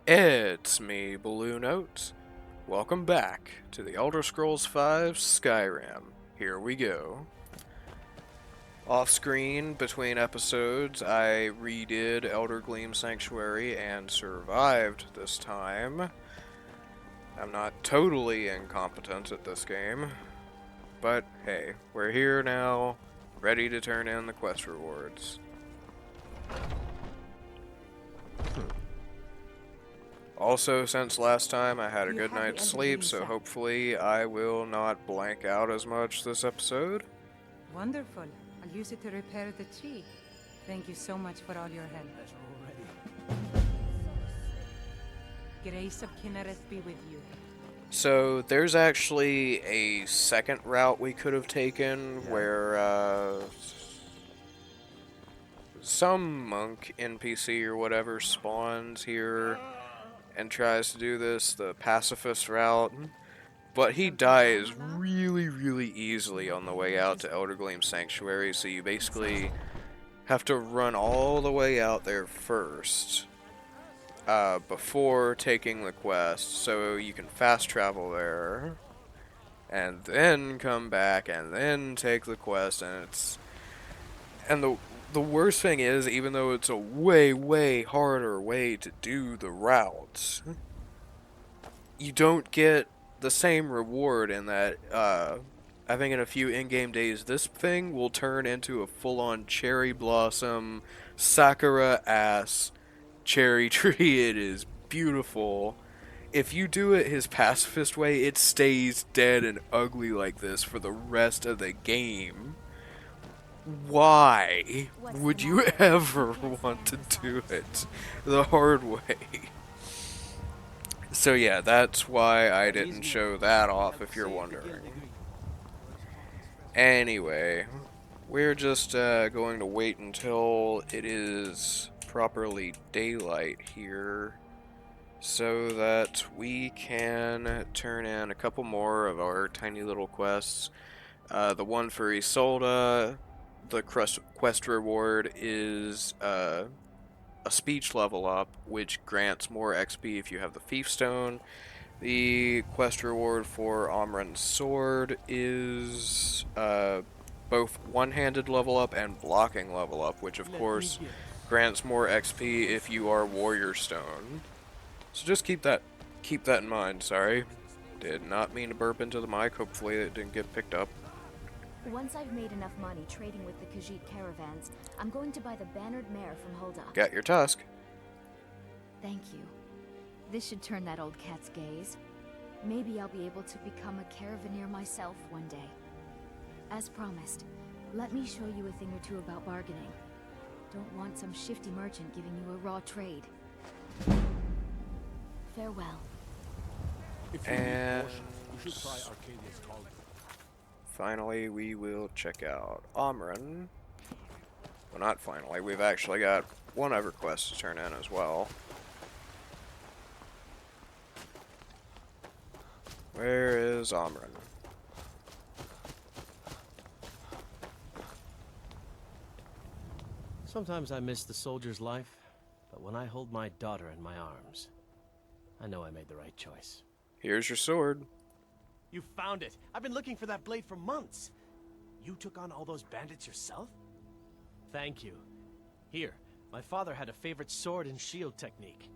It's me, Bluenote. Welcome back to the Elder Scrolls V Skyrim. Here we go. Off screen, between episodes, I redid Elder Gleam Sanctuary and survived this time. I'm not totally incompetent at this game, but hey, we're here now, ready to turn in the quest rewards. Also, since last time, I had a good night's sleep, so hopefully I will not blank out as much this episode. Wonderful. I'll use it to repair the tree. Thank you so much for all your help. Grace of Kinnereth be with you. So, there's actually a second route we could have taken where some monk NPC or whatever spawns here and tries to do this, the pacifist route, but he dies really easily on the way out to Elder Gleam Sanctuary, so you basically have to run all the way out there first before taking the quest, so you can fast travel there and then come back and then take the quest, and the worst thing is, even though it's a way harder way to do the routes, you don't get the same reward in that, I think in a few in-game days, this thing will turn into a full-on cherry blossom, sakura-ass cherry tree. It is beautiful. If you do it his pacifist way, it stays dead and ugly like this for the rest of the game. Why would you ever want to do it the hard way? So yeah, that's why I didn't show that off, if you're wondering. Anyway, we're just going to wait until it is properly daylight here so that we can turn in a couple more of our tiny little quests. The one for Isolde, the quest reward is a speech level up, which grants more XP if you have the Fief Stone. The quest reward for Amran's sword is both one-handed level up and blocking level up, which of course grants more XP if you are Warrior Stone. So just keep that in mind. Sorry, did not mean to burp into the mic. Hopefully it didn't get picked up. Once I've made enough money trading with the Khajiit caravans, I'm going to buy the bannered mare from Hulda. Got your tusk. Thank you. This should turn that old cat's gaze. Maybe I'll be able to become a caravaneer myself one day. As promised, let me show you a thing or two about bargaining. Don't want some shifty merchant giving you a raw trade. Farewell. And finally, we will check out Amran. Well, not finally. We've actually got one other quest to turn in as well. Where is Amran? Sometimes I miss the soldier's life, but when I hold my daughter in my arms, I know I made the right choice. Here's your sword. You found it! I've been looking for that blade for months! You took on all those bandits yourself? Thank you. Here, my father had a favorite sword and shield technique.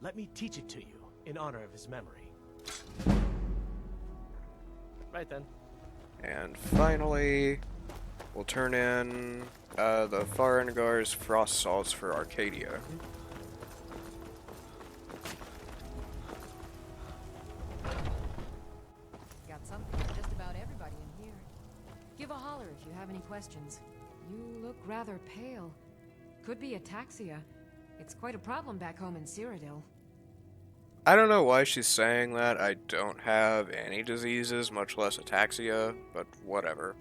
Let me teach it to you, in honor of his memory. Right then. And finally, we'll turn in the Farengar's Frost Salts for Arcadia. Got something for just about everybody in here. Give a holler if you have any questions. You look rather pale. Could be ataxia. It's quite a problem back home in Cyrodiil. I don't know why she's saying that. I don't have any diseases, much less ataxia, but whatever.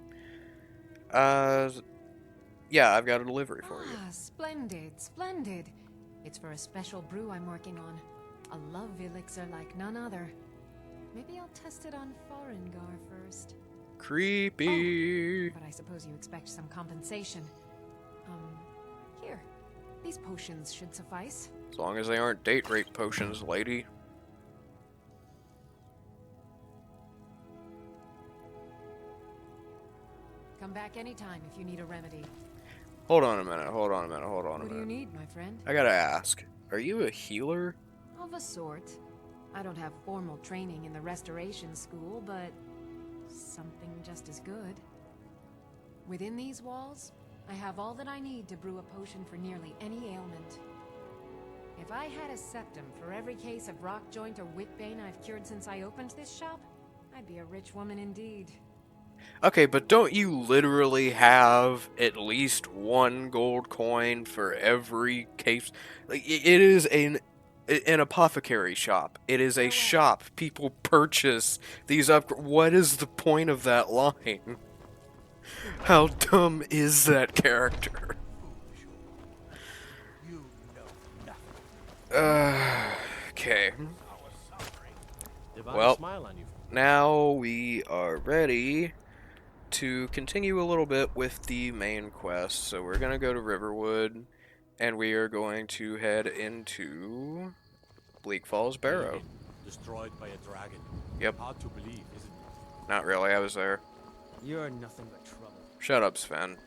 Yeah, I've got a delivery for you. Ah, splendid, splendid. It's for a special brew I'm working on. A love elixir like none other. Maybe I'll test it on Farengar first. Creepy. Oh, but I suppose you expect some compensation. Here. These potions should suffice. As long as they aren't date rape potions, lady. Come back anytime if you need a remedy. Hold on a minute, hold on a minute, hold on a What do you minute. need, my friend? I gotta ask, are you a healer? Of a sort. I don't have formal training in the restoration school, but something just as good. Within these walls, I have all that I need to brew a potion for nearly any ailment. If I had a septum for every case of rock joint or whip bane I've cured since I opened this shop, I'd be a rich woman indeed. Okay, but don't you literally have at least 1 gold coin for every case? Like, it is an apothecary shop. It is a shop. People purchase these What is the point of that line? How dumb is that character? Okay. Divine Well, smile on you. now we are ready to continue a little bit with the main quest. So we're going to go to Riverwood, and we are going to head into Bleak Falls Barrow. Destroyed by a dragon. Yep. Hard to believe, isn't it? Not really, I was there. You're nothing but trouble. Shut up, Sven.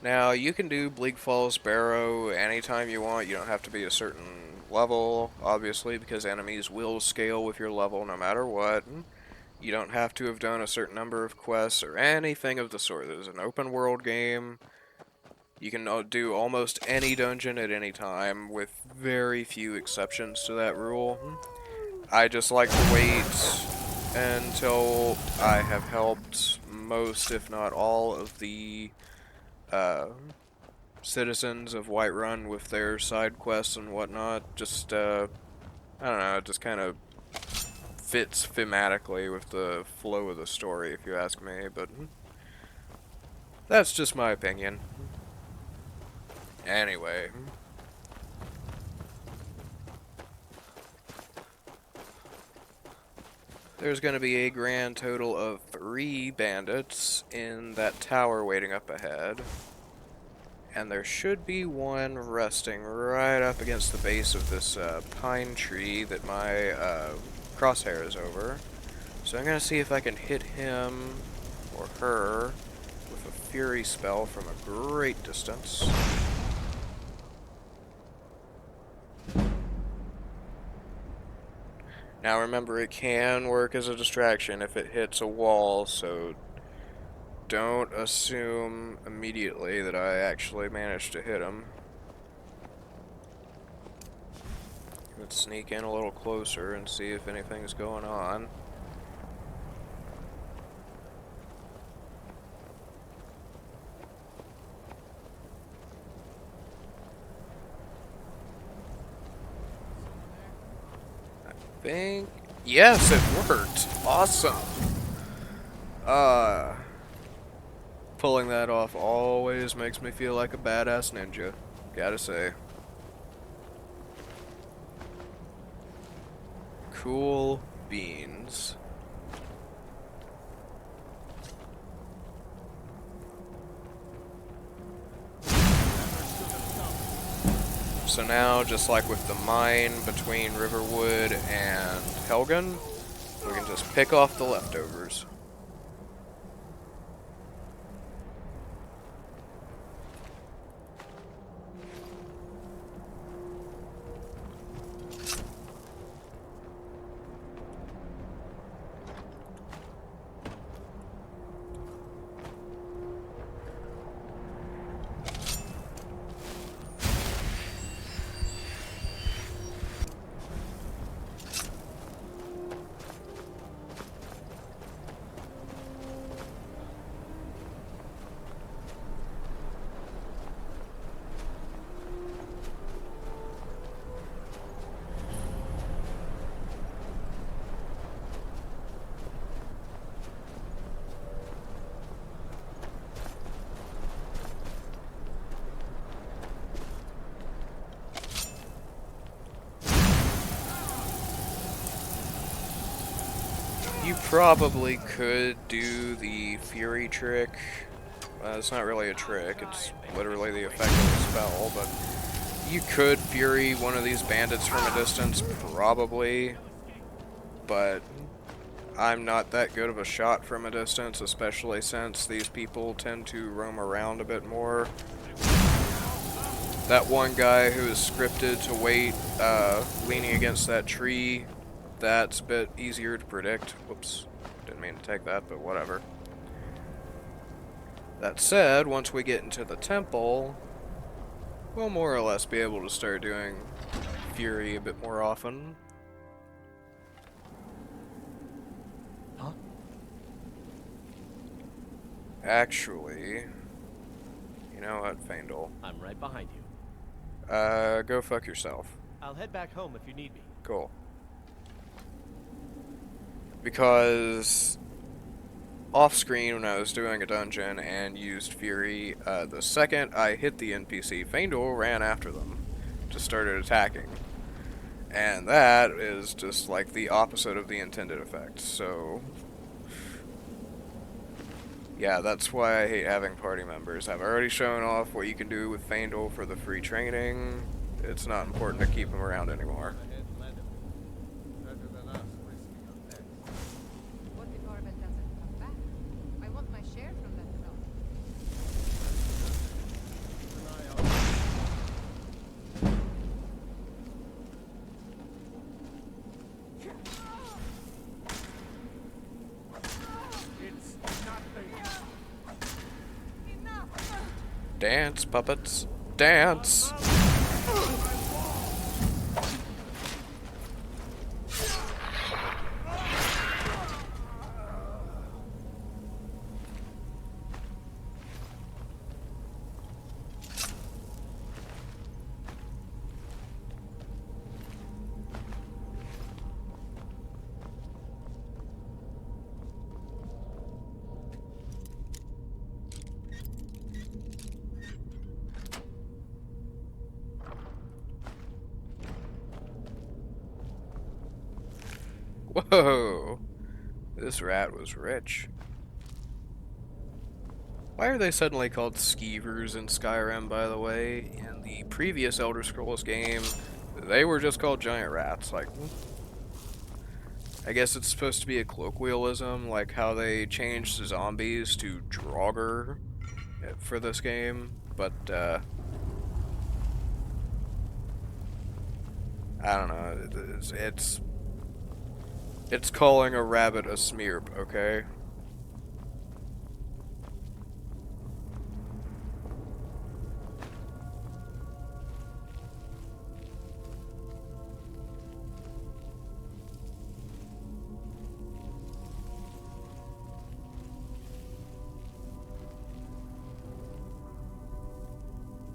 Now, you can do Bleak Falls Barrow anytime you want. You don't have to be a certain level, obviously, because enemies will scale with your level no matter what. You don't have to have done a certain number of quests or anything of the sort. This is an open world game. You can do almost any dungeon at any time, with very few exceptions to that rule. I just like to wait until I have helped most, if not all, of the citizens of Whiterun with their side quests and whatnot. Just, I don't know, it just kind of fits thematically with the flow of the story, if you ask me, but that's just my opinion. Anyway. There's going to be a grand total of 3 bandits in that tower waiting up ahead. And there should be one resting right up against the base of this pine tree that my crosshair is over. So I'm going to see if I can hit him or her with a fury spell from a great distance. Now remember, it can work as a distraction if it hits a wall, so don't assume immediately that I actually managed to hit him. Let's sneak in a little closer and see if anything's going on. Think, yes, it worked. Awesome. Pulling that off always makes me feel like a badass ninja, gotta say. Cool beans. So now, just like with the mine between Riverwood and Helgen, we can just pick off the leftovers. You probably could do the Fury trick. It's not really a trick, it's literally the effect of the spell, but you could Fury one of these bandits from a distance, probably, but I'm not that good of a shot from a distance, especially since these people tend to roam around a bit more. That one guy who is scripted to wait, leaning against that tree, that's a bit easier to predict. Whoops, didn't mean to take that, but whatever. That said, once we get into the temple, we'll more or less be able to start doing Fury a bit more often. Huh? Actually, you know what, Faendal? I'm right behind you. Go fuck yourself. I'll head back home if you need me. Cool. Because off-screen, when I was doing a dungeon and used Fury, the second I hit the NPC, Faendal ran after them, just started attacking. And that is just like the opposite of the intended effect, so yeah, that's why I hate having party members. I've already shown off what you can do with Faendal for the free training. It's not important to keep him around anymore. What if Arbel doesn't come back? I want my share from that throne. Dance, puppets. Dance! Whoa! This rat was rich. Why are they suddenly called skeevers in Skyrim, by the way? In the previous Elder Scrolls game, they were just called giant rats. Like, I guess it's supposed to be a colloquialism, like how they changed zombies to Draugr for this game, but, I don't know, it's calling a rabbit a smearp, okay?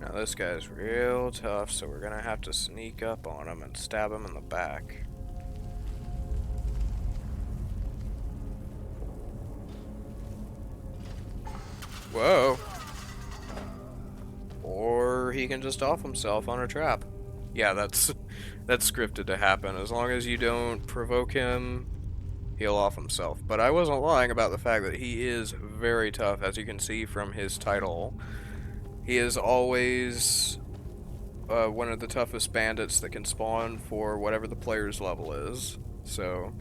Now this guy's real tough, so we're gonna have to sneak up on him and stab him in the back. Whoa. Or he can just off himself on a trap. Yeah, that's scripted to happen. As long as you don't provoke him, he'll off himself. But I wasn't lying about the fact that he is very tough, as you can see from his title. He is always one of the toughest bandits that can spawn for whatever the player's level is. So,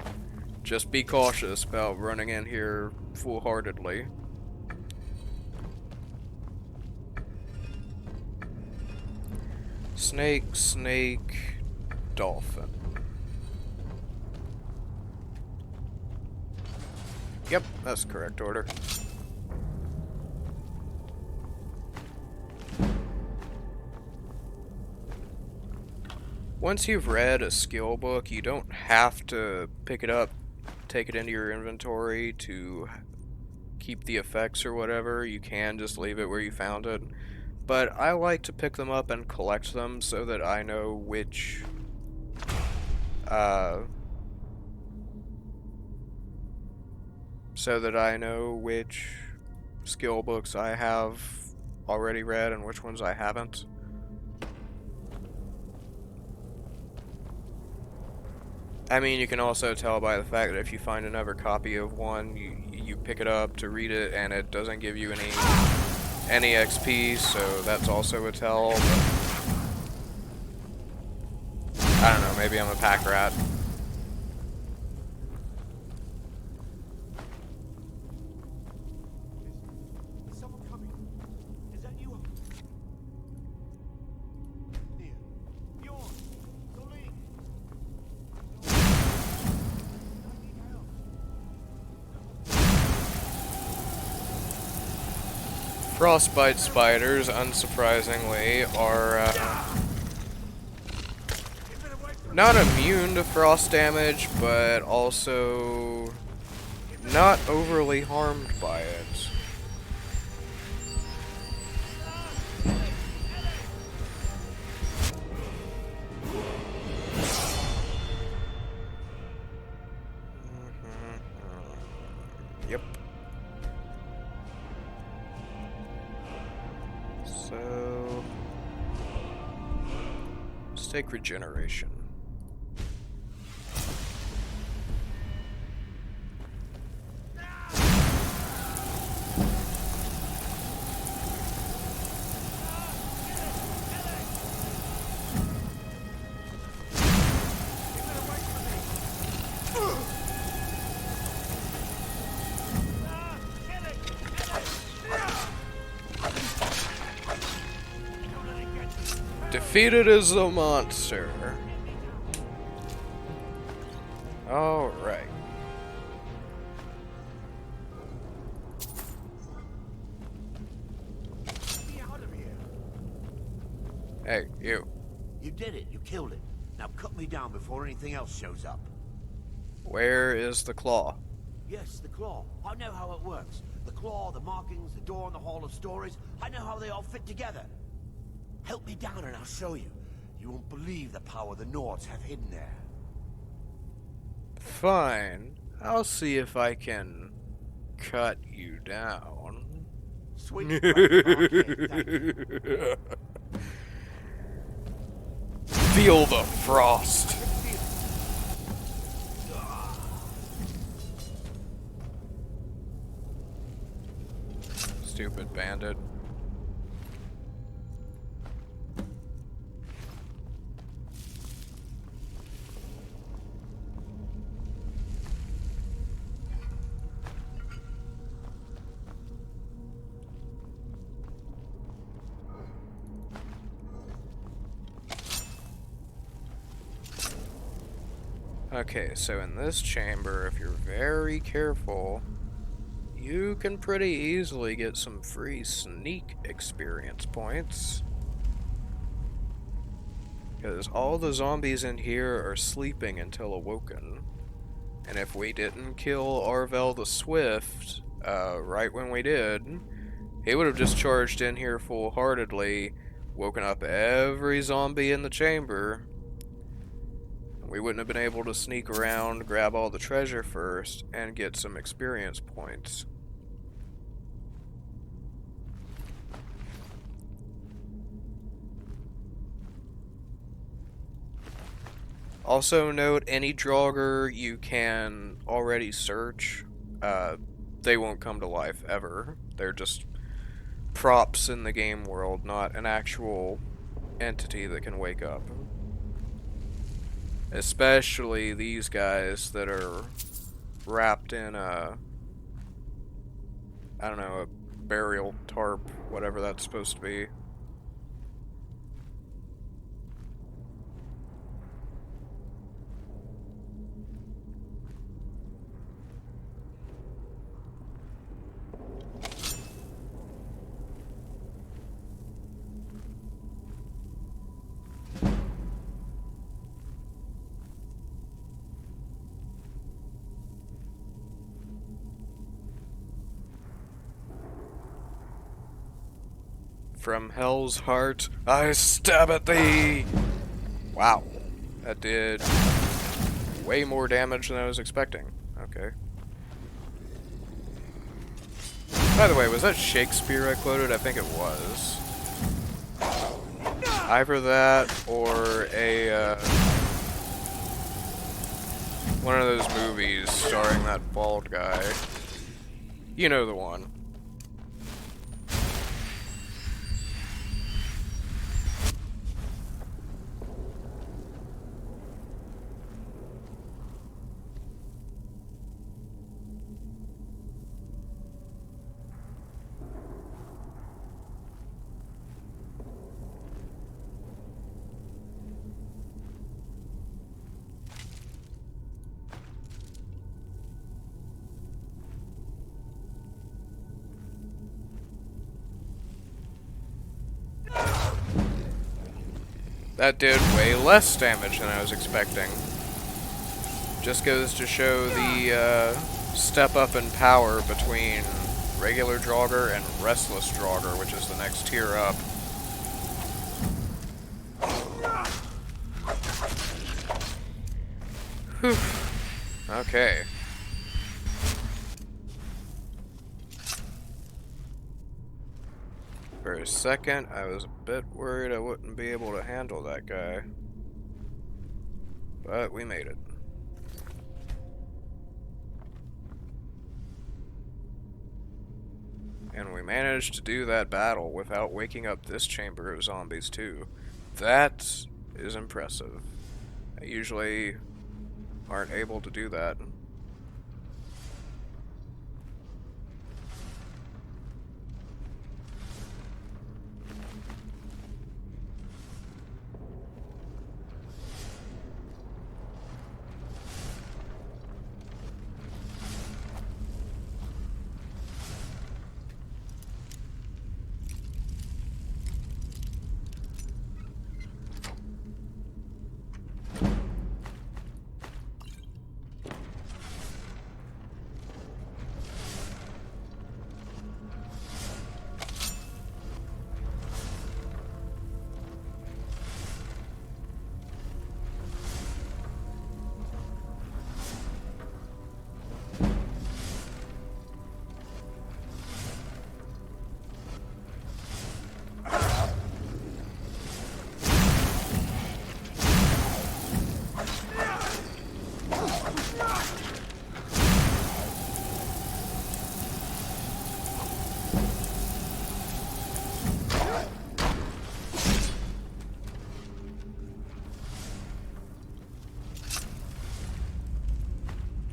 just be cautious about running in here foolhardily. Snake, snake, dolphin. Yep, that's the correct order. Once you've read a skill book, you don't have to pick it up, take it into your inventory to keep the effects or whatever. You can just leave it where you found it. But I like to pick them up and collect them so that I know which skill books I have already read and which ones I haven't. I mean, you can also tell by the fact that if you find another copy of one, you pick it up to read it, and it doesn't give you any XP, so that's also a tell. But I don't know, maybe I'm a pack rat. Is someone coming? Is that you? Near. Bjorn. Bleak. I need help. Frostbite spiders, unsurprisingly, are not immune to frost damage, but also not overly harmed by it. Yep. So, let's take regeneration. Defeated as a monster. Alright. Get out of here. Hey, you. You did it. You killed it. Now cut me down before anything else shows up. Where is the claw? Yes, the claw. I know how it works. The claw, the markings, the door in the Hall of Stories. I know how they all fit together. Help me down and I'll show you. You won't believe the power the Nords have hidden there. Fine. I'll see if I can cut you down. Sweet. Okay, thank you. Feel the frost. Stupid bandit. Okay, so in this chamber, if you're very careful, you can pretty easily get some free sneak experience points. Because all the zombies in here are sleeping until awoken. And if we didn't kill Arvel the Swift, right when we did, he would have just charged in here full-heartedly, woken up every zombie in the chamber. We wouldn't have been able to sneak around, grab all the treasure first, and get some experience points. Also note, any Draugr you can already search, they won't come to life ever. They're just props in the game world, not an actual entity that can wake up. Especially these guys that are wrapped in I don't know, a burial tarp, whatever that's supposed to be. From hell's heart, I stab at thee! Wow. That did way more damage than I was expecting. Okay. By the way, was that Shakespeare I quoted? I think it was. Either that or a One of those movies starring that bald guy. You know the one. That did way less damage than I was expecting. Just goes to show the step up in power between regular Draugr and Restless Draugr, which is the next tier up. Whew. Okay. For a second, I was a bit worried I wouldn't be able to handle that guy. But we made it. And we managed to do that battle without waking up this chamber of zombies too. That is impressive. I usually aren't able to do that.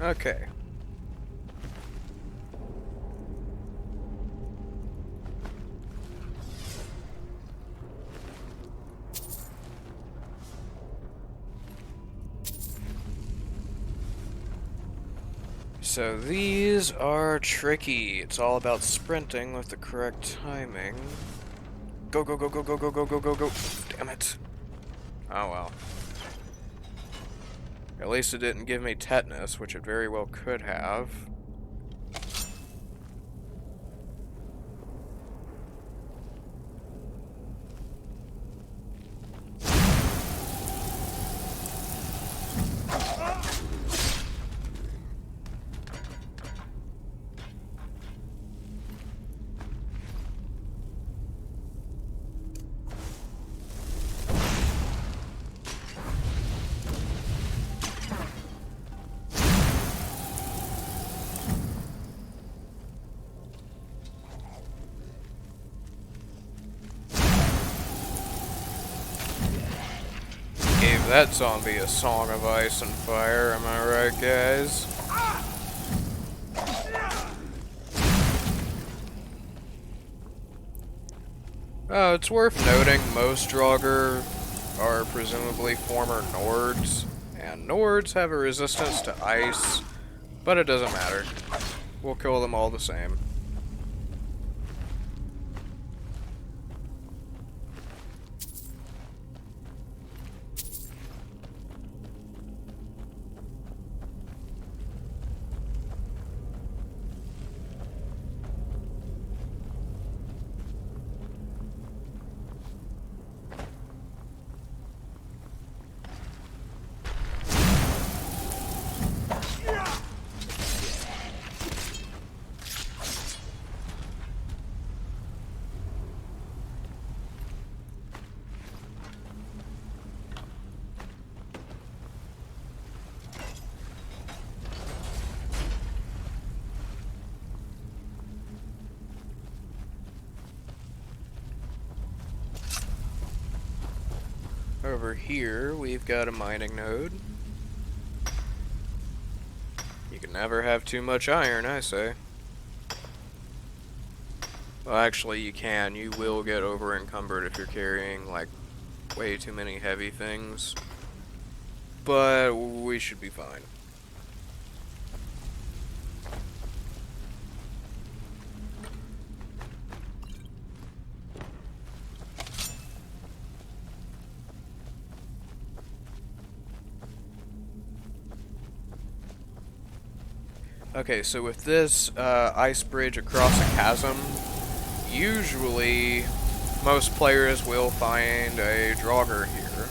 Okay. So these are tricky. It's all about sprinting with the correct timing. Go, go, go, go, go, go, go, go, go, go. Damn it. Oh well. At least it didn't give me tetanus, which it very well could have. Gave that zombie a song of ice and fire, am I right, guys? It's worth noting most Draugr are presumably former Nords, and Nords have a resistance to ice, but it doesn't matter. We'll kill them all the same. over here, we've got a mining node. You can never have too much iron, I say. Well, actually, you can. You will get over encumbered if you're carrying, like, way too many heavy things. But we should be fine. Okay, so with this ice bridge across a chasm, usually most players will find a Draugr here.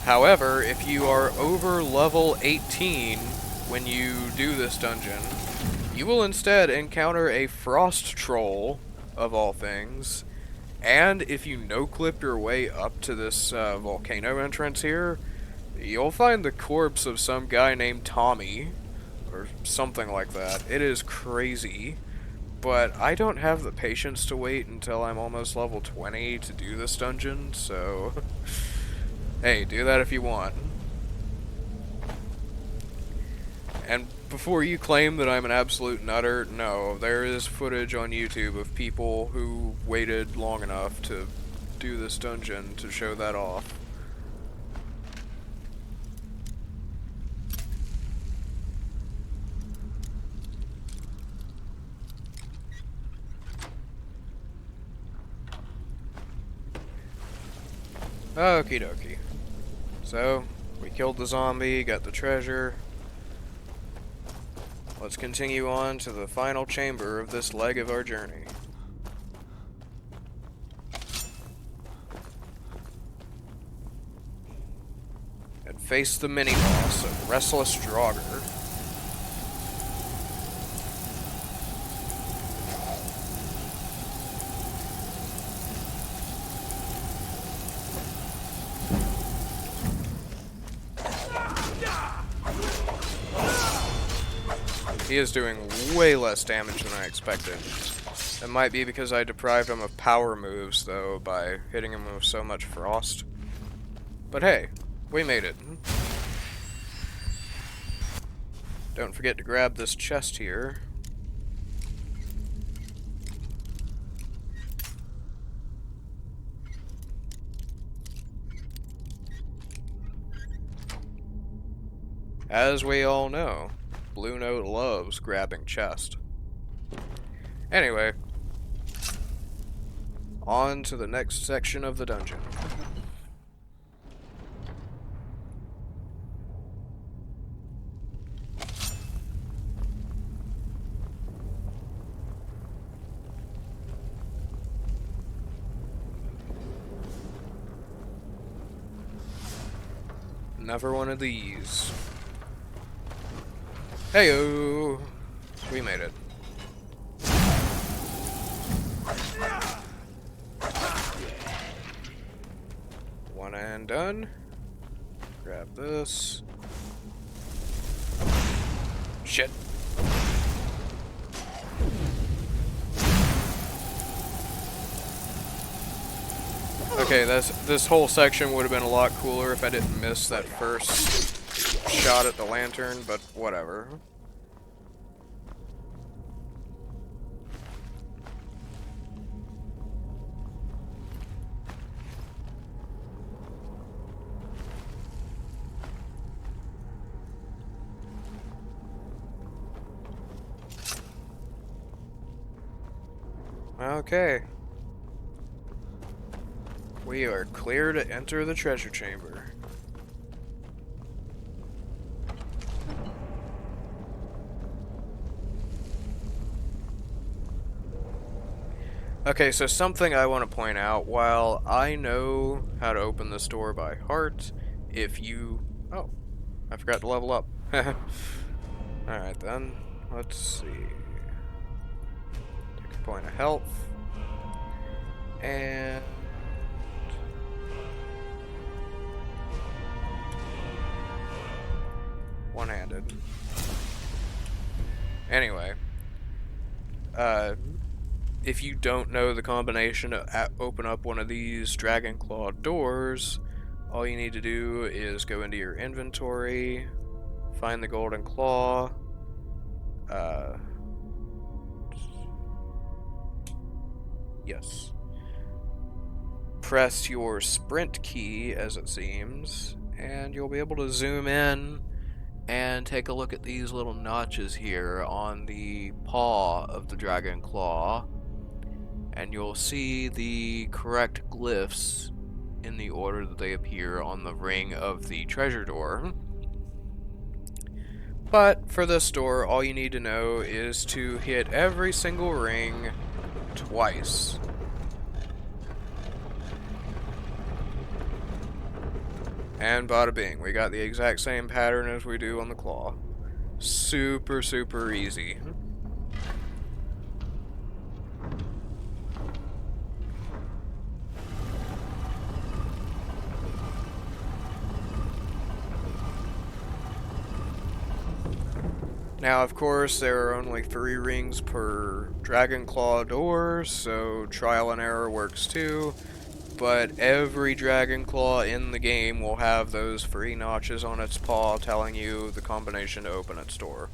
However, if you are over level 18 when you do this dungeon, you will instead encounter a frost troll, of all things. And if you no-clip your way up to this volcano entrance here, you'll find the corpse of some guy named Tommy, or something like that. It is crazy, but I don't have the patience to wait until I'm almost level 20 to do this dungeon, so hey, do that if you want. And before you claim that I'm an absolute nutter, no, there is footage on YouTube of people who waited long enough to do this dungeon to show that off. Okie dokie. So, we killed the zombie, got the treasure. Let's continue on to the final chamber of this leg of our journey. And face the mini-boss of Restless Draugr. He is doing way less damage than I expected. It might be because I deprived him of power moves, though, by hitting him with so much frost. But hey, we made it. Don't forget to grab this chest here. As we all know, Bluenote loves grabbing chest. Anyway, on to the next section of the dungeon. Never one of these. Heyo! We made it. One and done. Grab this. Shit. Okay, this whole section would have been a lot cooler if I didn't miss that first shot at the lantern, but whatever. Okay. We are clear to enter the treasure chamber. Okay, so something I want to point out, while I know how to open this door by heart, if you... Oh, I forgot to level up. Alright then, let's see. Take a point of health. And... one-handed. Anyway. If you don't know the combination to open up one of these dragon claw doors, all you need to do is go into your inventory, find the golden claw, yes. Press your sprint key, as it seems, and you'll be able to zoom in and take a look at these little notches here on the paw of the dragon claw, and you'll see the correct glyphs in the order that they appear on the ring of the treasure door. But for this door, all you need to know is to hit every single ring twice. And bada bing, we got the exact same pattern as we do on the claw. Super, super easy. Now, of course, there are only 3 rings per dragon claw door, so trial and error works too. But every dragon claw in the game will have those 3 notches on its paw telling you the combination to open its door.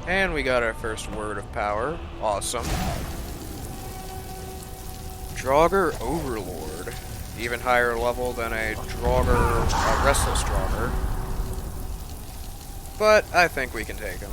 And we got our first word of power. Awesome. Draugr Overlord. Even higher level than a Restless Draugr. But I think we can take him.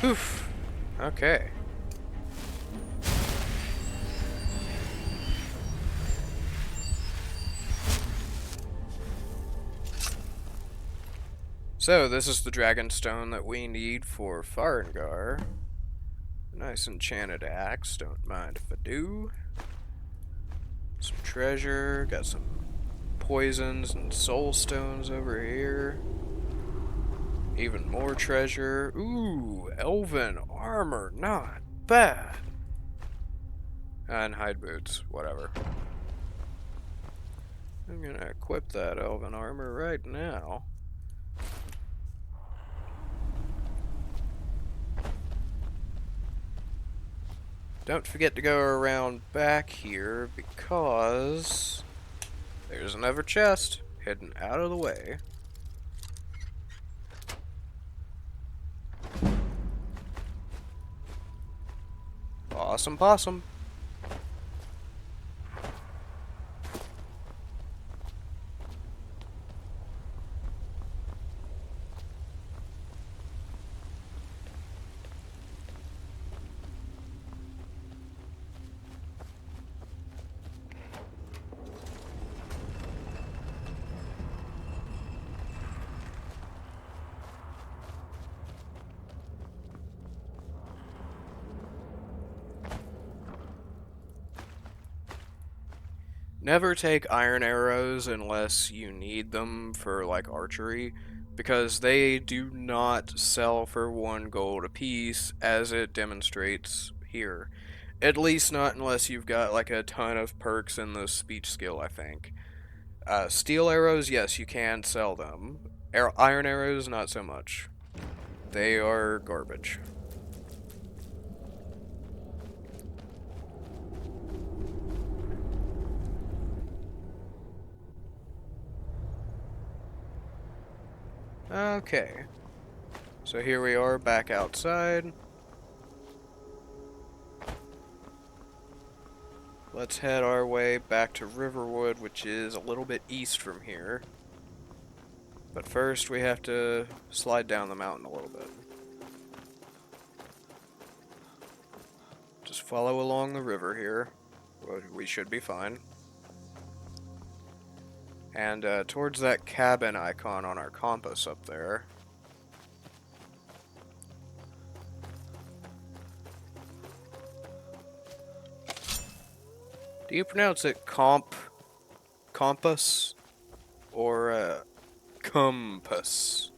Oof. Okay. So, this is the dragon stone that we need for Farengar. Nice enchanted axe, don't mind if I do. Some treasure, got some poisons and soul stones over here. Even more treasure. Ooh, elven armor, not bad. And hide boots, whatever. I'm gonna equip that elven armor right now. Don't forget to go around back here because there's another chest hidden out of the way. Awesome possum. Never take iron arrows unless you need them for, like, archery, because they do not sell for 1 gold apiece, as it demonstrates here. At least not unless you've got, like, a ton of perks in the speech skill, I think. Steel arrows, yes, you can sell them. Iron arrows, not so much. They are garbage. Okay, so here we are back outside. Let's head our way back to Riverwood, which is a little bit east from here. But first we have to slide down the mountain a little bit. Just follow along the river here. We should be fine. And towards that cabin icon on our compass up there. Do you pronounce it compass? Or compass?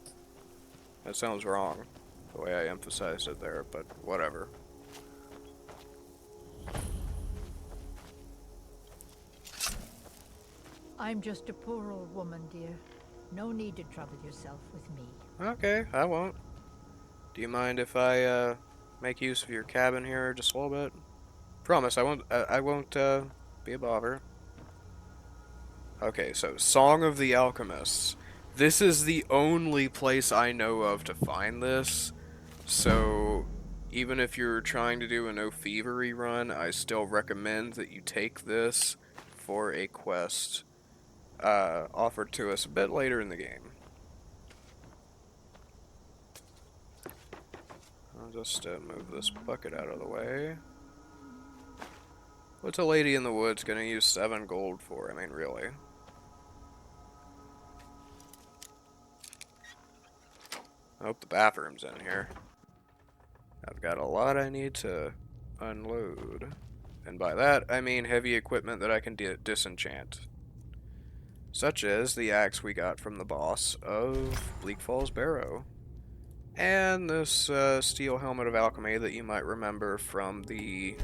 That sounds wrong, the way I emphasized it there, but whatever. I'm just a poor old woman, dear. No need to trouble yourself with me. Okay, I won't. Do you mind if I, make use of your cabin here just a little bit? Promise, I won't, be a bother. Okay, so Song of the Alchemists. This is the only place I know of to find this, so even if you're trying to do a no thievery run, I still recommend that you take this for a quest offered to us a bit later in the game. I'll just move this bucket out of the way. What's a lady in the woods gonna use 7 gold for? I mean, really. I hope the bathroom's in here. I've got a lot I need to unload. And by that, I mean heavy equipment that I can disenchant. Such as the axe we got from the boss of Bleak Falls Barrow. And this steel helmet of alchemy that you might remember from the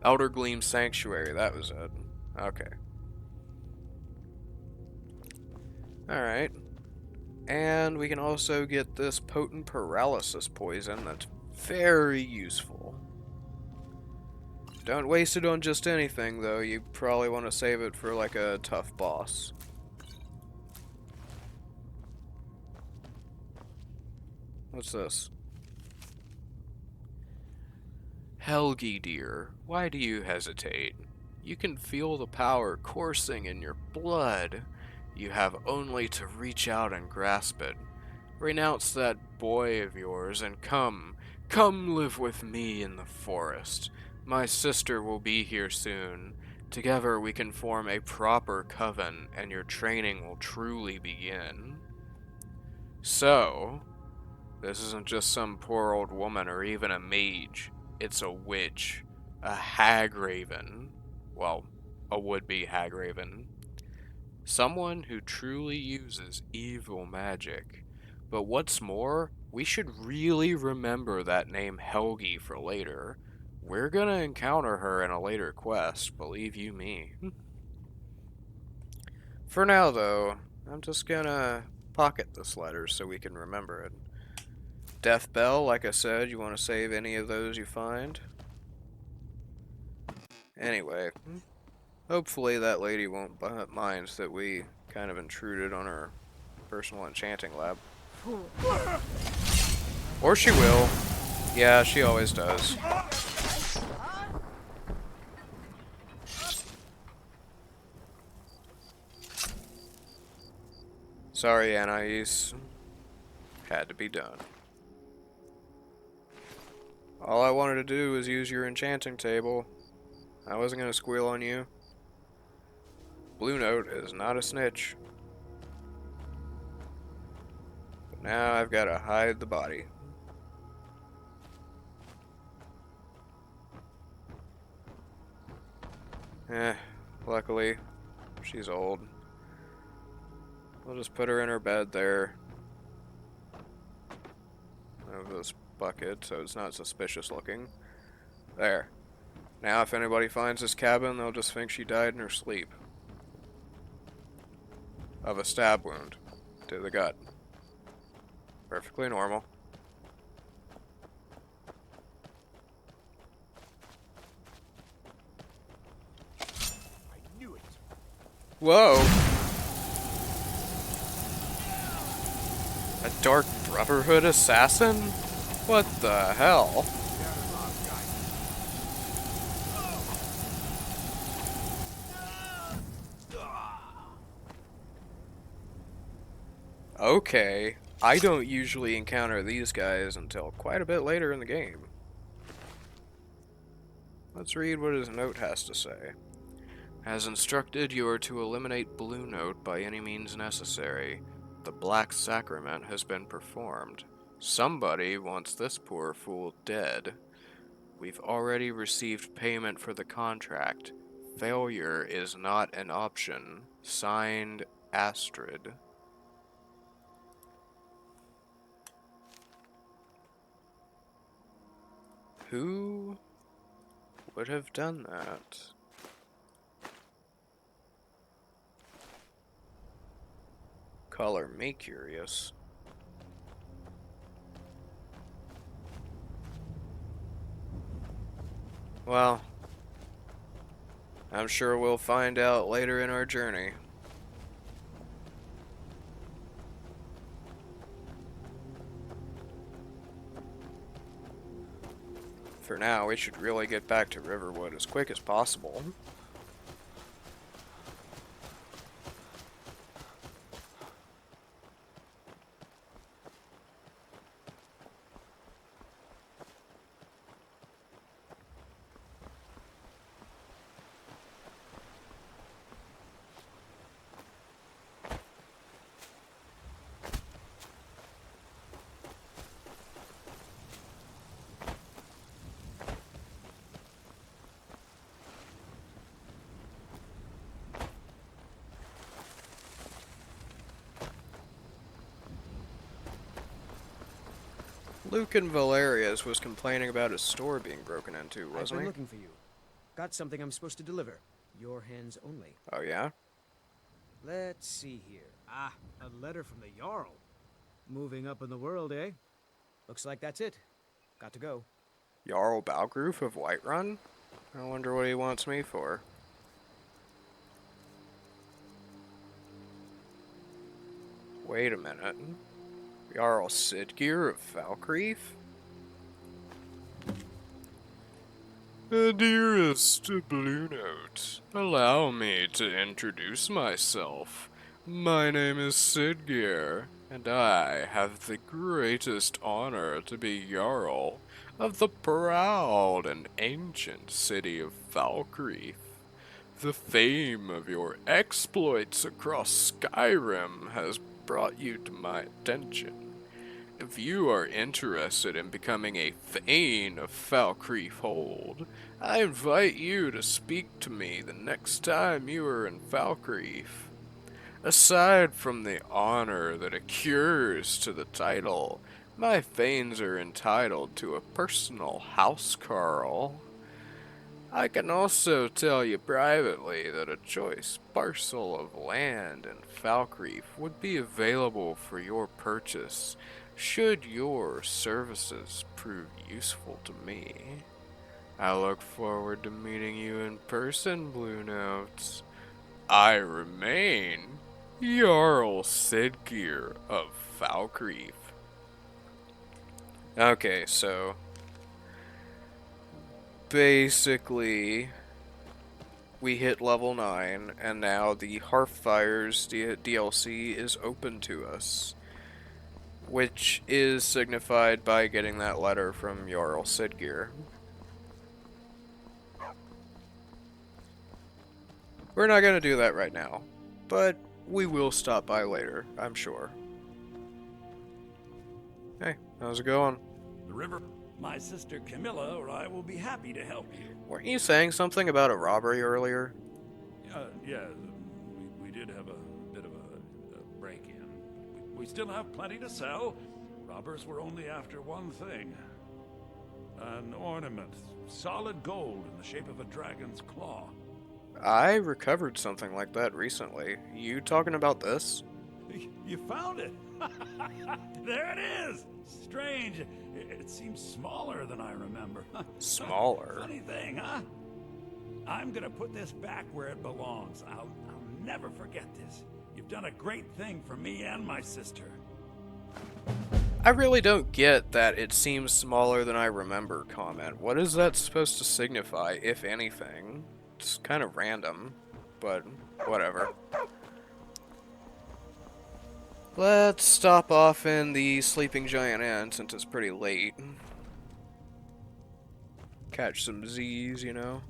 Outer Gleam Sanctuary. That was it. Okay. Alright. And we can also get this potent paralysis poison that's very useful. Don't waste it on just anything, though. You probably want to save it for like a tough boss. What's this? Helgi, dear, why do you hesitate? You can feel the power coursing in your blood. You have only to reach out and grasp it. Renounce that boy of yours and come live with me in the forest. My sister will be here soon. Together we can form a proper coven, and your training will truly begin. So, this isn't just some poor old woman or even a mage. It's a witch, a hagraven. Well, a would-be hagraven. Someone who truly uses evil magic. But what's more, we should really remember that name Helgi for later. We're gonna encounter her in a later quest, believe you me. For now, though, I'm just gonna pocket this letter so we can remember it. Death Bell, like I said, you want to save any of those you find? Anyway, hopefully that lady won't mind that we kind of intruded on her personal enchanting lab. Or she will. Yeah, she always does. Sorry, Anais. Had to be done. All I wanted to do was use your enchanting table. I wasn't gonna squeal on you. Bluenote is not a snitch. But now I've gotta hide the body. Luckily, she's old. We'll just put her in her bed there. Move this bucket so it's not suspicious looking. There. Now if anybody finds this cabin, they'll just think she died in her sleep. Of a stab wound to the gut. Perfectly normal. I knew it. Whoa! A Dark Brotherhood assassin? What the hell? Okay, I don't usually encounter these guys until quite a bit later in the game. Let's read what his note has to say. As instructed, you are to eliminate Bluenote by any means necessary. The Black Sacrament has been performed. Somebody wants this poor fool dead. We've already received payment for the contract. Failure is not an option. Signed, Astrid. Who would have done that? Color me curious. Well, I'm sure we'll find out later in our journey. For now, we should really get back to Riverwood as quick as possible. Lucan Valerius was complaining about his store being broken into, I've wasn't been he? looking for you. Got something I'm supposed to deliver. Your hands only. Oh yeah? Let's see here. Ah, a letter from the Jarl. Moving up in the world, eh? Looks like that's it. Got to go. Jarl Balgroof of Whiterun? I wonder what he wants me for. Wait a minute. Jarl Sidgeir of Falkreath? Dearest Bluenote, allow me to introduce myself. My name is Sidgeir, and I have the greatest honor to be Jarl of the proud and ancient city of Falkreath. The fame of your exploits across Skyrim has brought you to my attention. If you are interested in becoming a Thane of Falkreath Hold, I invite you to speak to me the next time you are in Falkreath. Aside from the honor that accrues to the title, my Thanes are entitled to a personal housecarl. I can also tell you privately that a choice parcel of land in Falkreath would be available for your purchase should your services prove useful to me. I look forward to meeting you in person, Bluenote. I remain Jarl Sidgeir of Falkreath. Okay, so basically we hit level 9 and now the Hearthfire's DLC is open to us, which is signified by getting that letter from Jarl Sidgeir. We're not going to do that right now, but we will stop by later, I'm sure. Hey, how's it going? The river. My sister Camilla or I will be happy to help you. Weren't you saying something about a robbery earlier? Yeah, we did have a bit of a break-in. We still have plenty to sell. Robbers were only after one thing. An ornament, solid gold in the shape of a dragon's claw. I recovered something like that recently. You talking about this? You found it! There it is! Strange. It seems smaller than I remember. Smaller? Funny thing, huh? I'm gonna put this back where it belongs. I'll never forget this. You've done a great thing for me and my sister. I really don't get that "it seems smaller than I remember" comment. What is that supposed to signify, if anything? It's kind of random, but whatever. Let's stop off in the Sleeping Giant Inn since it's pretty late. Catch some Z's, you know.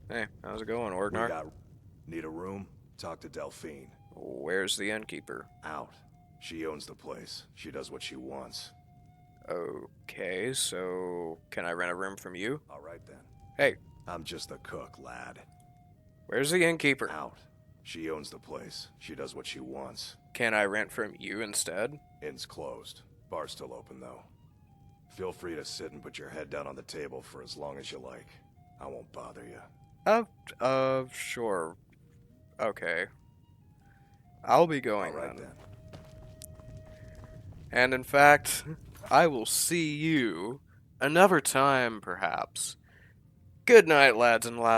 Hey, how's it going, Orgnar? Need a room? Talk to Delphine. Where's the innkeeper? Out. She owns the place. She does what she wants. Okay, so can I rent a room from you? All right then. Hey. I'm just the cook, lad. Where's the innkeeper? Out. She owns the place. She does what she wants. Can I rent from you instead? Inn's closed. Bar's still open, though. Feel free to sit and put your head down on the table for as long as you like. I won't bother you. Sure. Okay. I'll be going All right, then. then. And in fact, I will see you another time, perhaps. Good night, lads and lasses.